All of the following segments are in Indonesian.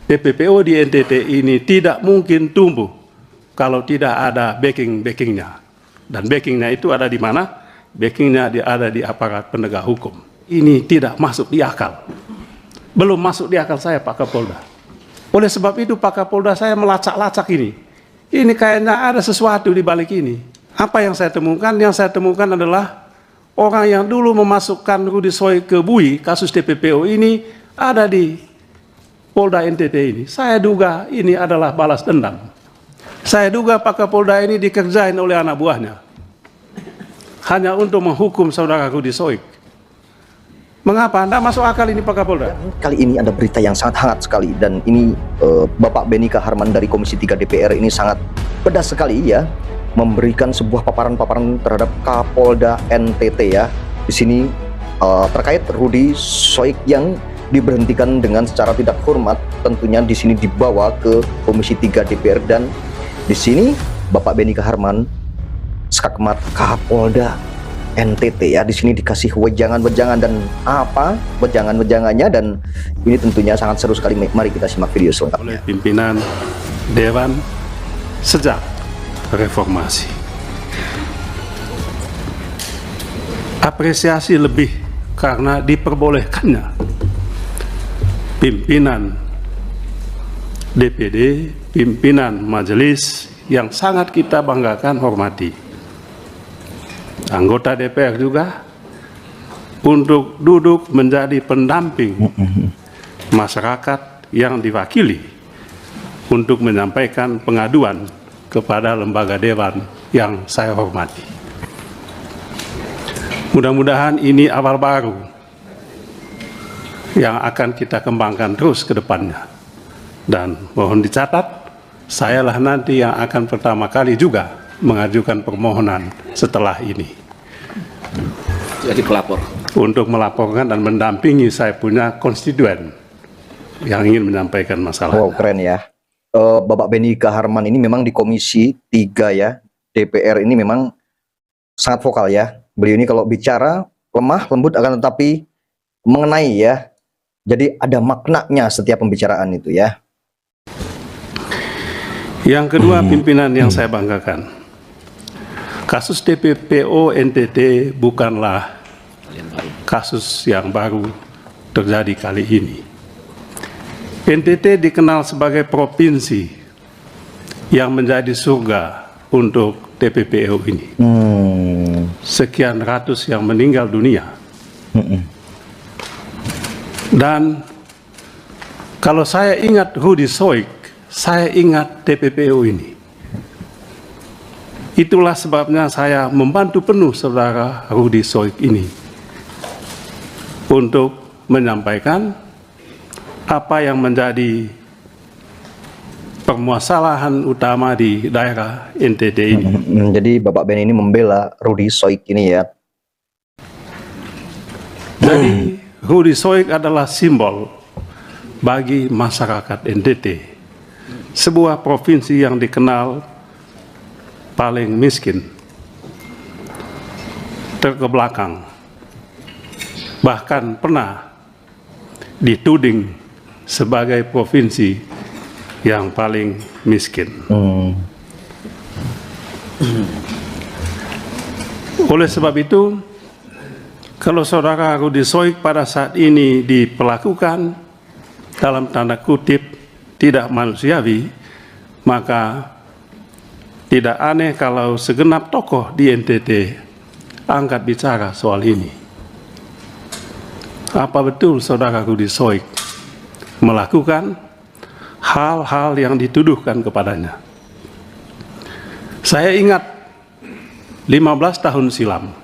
TPPO di NTT ini tidak mungkin tumbuh kalau tidak ada backingnya. Dan backingnya itu ada di mana? Backingnya ada di aparat penegak hukum. Ini tidak masuk di akal. Belum masuk di akal saya, Pak Kapolda. Oleh sebab itu Pak Kapolda, saya melacak-lacak ini. Ini kayaknya ada sesuatu di balik ini. Apa yang saya temukan? Yang saya temukan adalah orang yang dulu memasukkan Rudy Soe ke BUI, kasus TPPO ini ada di Polda NTT ini. Saya duga ini adalah balas dendam. Saya duga Pak Kapolda ini dikerjain oleh anak buahnya. Hanya untuk menghukum saudara Rudy Soe. Mengapa? Anda masuk akal ini Pak Kapolda? Kali ini ada berita yang sangat hangat sekali. Dan ini Bapak Benny Kaharman dari Komisi 3 DPR ini sangat pedas sekali ya. Memberikan sebuah paparan-paparan terhadap Kapolda NTT ya. Di sini terkait Rudy Soe yang diberhentikan dengan secara tidak hormat, tentunya di sini dibawa ke Komisi 3 DPR. Dan di sini Bapak Benny Kaharman Skakmat Kapolda NTT ya, di sini dikasih wejangan-wejangan dan apa wejangan-wejangannya, dan ini tentunya sangat seru sekali. Mari kita simak video selengkapnya. Oleh pimpinan Dewan sejak reformasi. Apresiasi lebih karena diperbolehkannya pimpinan DPD, pimpinan majelis yang sangat kita banggakan, hormati, anggota DPR juga, untuk duduk menjadi pendamping masyarakat yang diwakili untuk menyampaikan pengaduan kepada lembaga dewan yang saya hormati. Mudah-mudahan ini awal baru yang akan kita kembangkan terus ke depannya. Dan mohon dicatat, sayalah nanti yang akan pertama kali juga mengajukan permohonan setelah ini. Jadi pelapor. Untuk melaporkan dan mendampingi saya punya konstituen yang ingin menyampaikan masalah. Wow, keren ya. Bapak Benny Kaharman ini memang di Komisi 3 ya, DPR ini memang sangat vokal ya. Beliau ini kalau bicara lemah, lembut, akan tetapi mengenai ya. Jadi ada maknanya setiap pembicaraan itu ya. Yang kedua, pimpinan yang saya banggakan. Kasus TPPO NTT bukanlah kasus yang baru terjadi kali ini. NTT dikenal sebagai provinsi yang menjadi surga untuk TPPO ini. Sekian ratus yang meninggal dunia. Dan kalau saya ingat Rudy Soe, saya ingat TPPO ini. Itulah sebabnya saya membantu penuh saudara Rudy Soe ini untuk menyampaikan apa yang menjadi permasalahan utama di daerah NTT ini. Jadi Bapak Benny ini membela Rudy Soe ini ya. Jadi Rudy Soe adalah simbol bagi masyarakat NTT, sebuah provinsi yang dikenal paling miskin, terkebelakang, bahkan pernah dituding sebagai provinsi yang paling miskin. Oleh sebab itu, kalau saudara Rudy Soe pada saat ini diperlakukan dalam tanda kutip tidak manusiawi, maka tidak aneh kalau segenap tokoh di NTT angkat bicara soal ini. Apa betul saudara Rudy Soe melakukan hal-hal yang dituduhkan kepadanya? Saya ingat 15 tahun silam,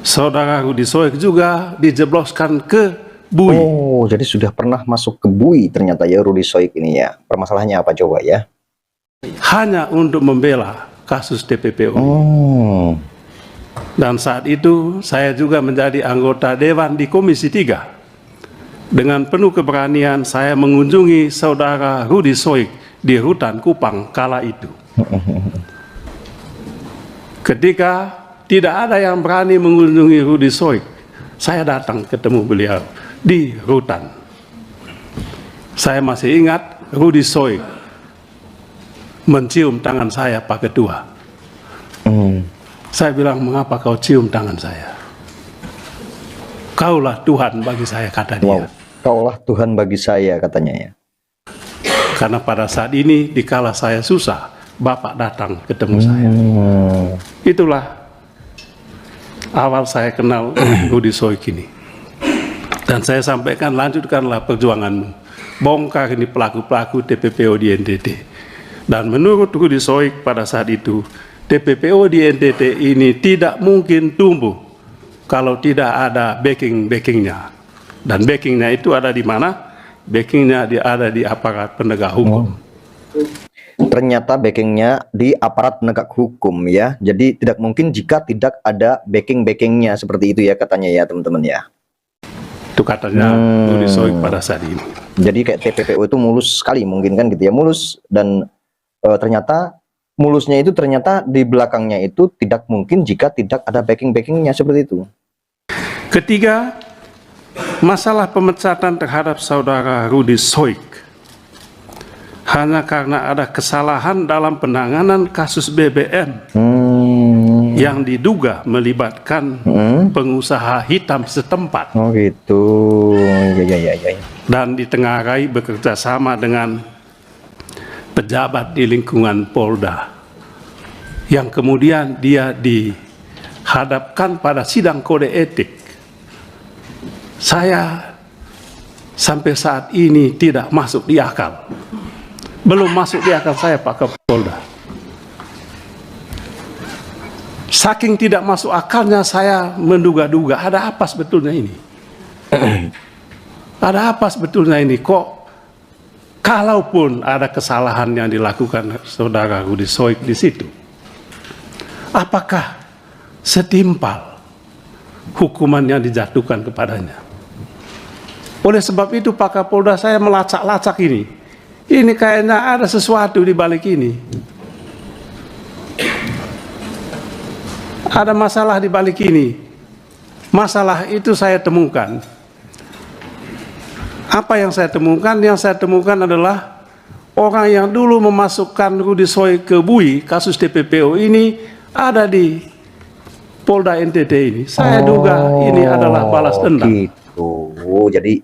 saudara Rudy Soe juga dijebloskan ke BUI. Oh, jadi sudah pernah masuk ke BUI ternyata ya Rudy Soe ini ya. Permasalahannya apa coba ya? Hanya untuk membela kasus TPPO. Dan saat itu saya juga menjadi anggota Dewan di Komisi 3. Dengan penuh keberanian saya mengunjungi saudara Rudy Soe di Rutan Kupang kala itu. Ketika tidak ada yang berani mengunjungi Rudy Soe, saya datang ketemu beliau di Rutan. Saya masih ingat Rudy Soik mencium tangan saya, Pak Ketua. Saya bilang, mengapa kau cium tangan saya? Kaulah Tuhan bagi saya, kata dia. Wow, kaulah Tuhan bagi saya, katanya ya. Karena pada saat ini, dikala saya susah, Bapak datang ketemu saya. Itulah awal saya kenal Rudy Soik ini. Dan saya sampaikan, lanjutkanlah perjuanganmu. Bongkar ini pelaku-pelaku TPPO di NTT. Dan menurut Rudy Soik pada saat itu, TPPO di NTT ini tidak mungkin tumbuh kalau tidak ada backingnya. Dan backingnya itu ada di mana? Backingnya ada di aparat penegak hukum. Ternyata backingnya di aparat penegak hukum ya. Jadi tidak mungkin jika tidak ada backingnya seperti itu ya, katanya ya, teman-teman ya. Itu katanya Rudy Soik pada saat ini. Jadi kayak TPPO itu mulus sekali mungkin kan gitu ya, mulus. Dan ternyata mulusnya itu ternyata di belakangnya itu tidak mungkin jika tidak ada backingnya seperti itu. Ketiga, masalah pemecatan terhadap saudara Rudy Soik hanya karena ada kesalahan dalam penanganan kasus BBM yang diduga melibatkan pengusaha hitam setempat. Oh gitu, ya. Dan ditengarai bekerja sama dengan pejabat di lingkungan Polda, yang kemudian dia dihadapkan pada sidang kode etik. Saya sampai saat ini tidak masuk di akal. Belum masuk di akal saya, Pak Kapolda. Saking tidak masuk akalnya, saya menduga-duga ada apa sebetulnya ini. Ada apa sebetulnya ini, kok kalaupun ada kesalahan yang dilakukan saudara Rudy Soik di situ, apakah setimpal hukuman yang dijatuhkan kepadanya? Oleh sebab itu, Pak Kapolda, saya melacak-lacak ini. Ini kayaknya ada sesuatu di balik ini. Ada masalah di balik ini. Masalah itu saya temukan. Apa yang saya temukan? Yang saya temukan adalah orang yang dulu memasukkan Rudy Soik ke BUI, kasus TPPO ini ada di Polda NTT ini. Saya duga ini adalah balas dendam. Gitu. Jadi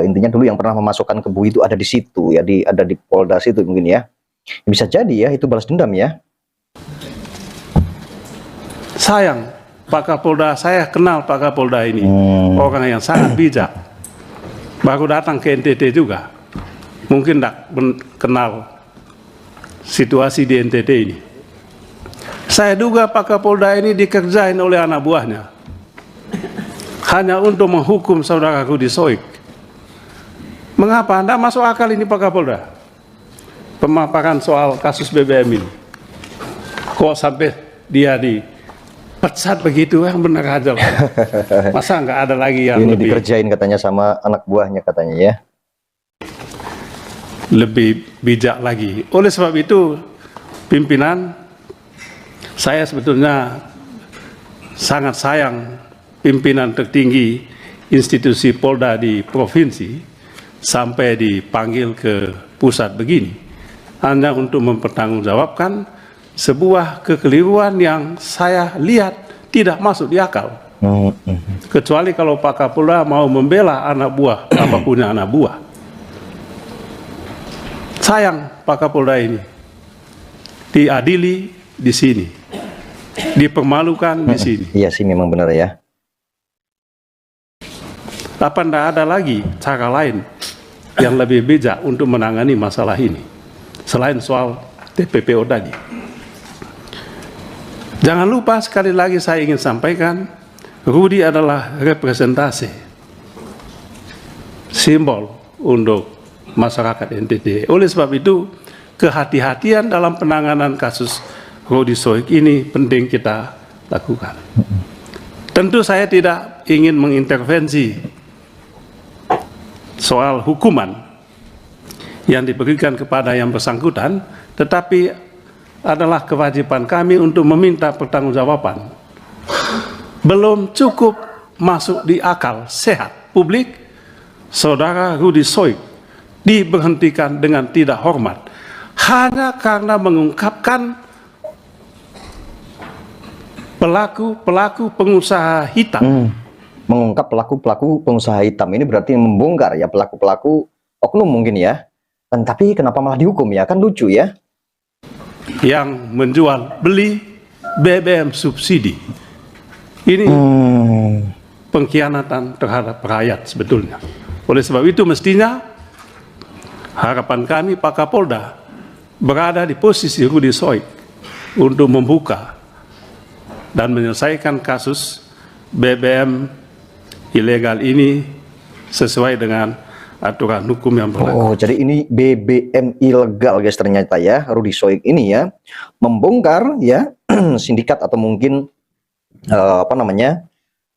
intinya dulu yang pernah memasukkan ke BUI itu ada di situ ya, ada di Polda situ mungkin ya. Bisa jadi ya itu balas dendam ya. Sayang, Pak Kapolda, saya kenal Pak Kapolda ini, orang yang sangat bijak. Baru datang ke NTT juga, mungkin tidak kenal situasi di NTT ini. Saya duga Pak Kapolda ini dikerjain oleh anak buahnya hanya untuk menghukum saudara Rudy Soik. Mengapa? Tidak masuk akal ini, Pak Kapolda. Pemaparan soal kasus BBM ini, kok sampai dia dipecat begitu, yang benar aja lah. Masa nggak ada lagi yang ini lebih dikerjain katanya sama anak buahnya katanya ya. Lebih bijak lagi. Oleh sebab itu, pimpinan, saya sebetulnya sangat sayang pimpinan tertinggi institusi Polda di provinsi sampai dipanggil ke pusat begini, hanya untuk mempertanggungjawabkan sebuah kekeliruan yang saya lihat tidak masuk di akal. Kecuali kalau Pak Kapolda mau membela anak buah, apa punya anak buah. Sayang Pak Kapolda ini diadili di sini, dipermalukan di sini. Iya sih, memang benar ya. Apa tidak ada lagi cara lain yang lebih bijak untuk menangani masalah ini selain soal TPPO tadi? Jangan lupa, sekali lagi saya ingin sampaikan, Rudy adalah representasi, simbol untuk masyarakat NTT. Oleh sebab itu, kehati-hatian dalam penanganan kasus Rudy Soik ini penting kita lakukan. Tentu saya tidak ingin mengintervensi soal hukuman yang diberikan kepada yang bersangkutan, tetapi adalah kewajiban kami untuk meminta pertanggungjawaban. Belum cukup masuk di akal sehat publik, saudara Rudy Soik diberhentikan dengan tidak hormat hanya karena mengungkapkan pelaku-pelaku pengusaha hitam. Mengungkap pelaku-pelaku pengusaha hitam ini berarti membongkar ya pelaku-pelaku oknum mungkin ya. Dan tapi kenapa malah dihukum ya? Kan lucu ya. Yang menjual beli BBM subsidi. Ini pengkhianatan terhadap rakyat sebetulnya. Oleh sebab itu mestinya harapan kami Pak Kapolda berada di posisi Rudy Soik untuk membuka dan menyelesaikan kasus BBM ilegal ini sesuai dengan aturan hukum yang berlaku. Oh, jadi ini BBM ilegal guys ternyata ya. Rudy Soik ini ya membongkar ya sindikat atau mungkin apa namanya?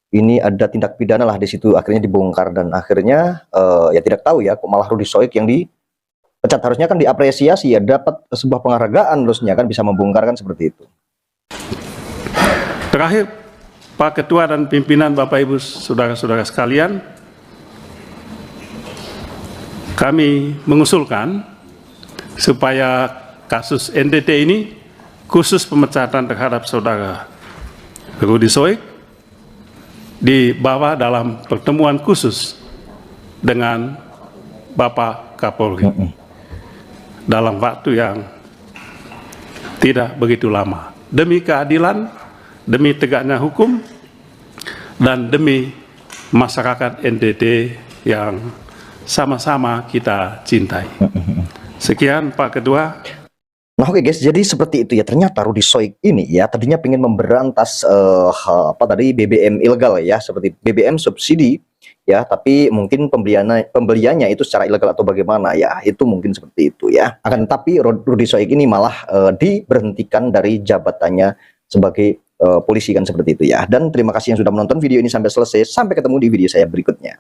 Ini ada tindak pidana lah di situ, akhirnya dibongkar dan akhirnya ya tidak tahu ya kok malah Rudy Soik yang dipecat. Harusnya kan diapresiasi ya, dapat sebuah penghargaan harusnya kan bisa membongkar kan seperti itu. Terakhir, Pak Ketua dan pimpinan Bapak Ibu saudara-saudara sekalian, kami mengusulkan supaya kasus NTT ini khusus pemecatan terhadap saudara Rudy Soik dibawa dalam pertemuan khusus dengan Bapak Kapolri dalam waktu yang tidak begitu lama, demi keadilan, demi tegaknya hukum, dan demi masyarakat NTT yang sama-sama kita cintai. Sekian Pak Ketua. Nah oke guys, jadi seperti itu ya, ternyata Rudy Soik ini ya tadinya pengen memberantas apa tadi BBM ilegal ya, seperti BBM subsidi ya, tapi mungkin pembeliannya itu secara ilegal atau bagaimana ya, itu mungkin seperti itu ya. Akan tetapi Rudy Soik ini malah diberhentikan dari jabatannya sebagai polisi kan seperti itu ya. Dan terima kasih yang sudah menonton video ini sampai selesai. Sampai ketemu di video saya berikutnya.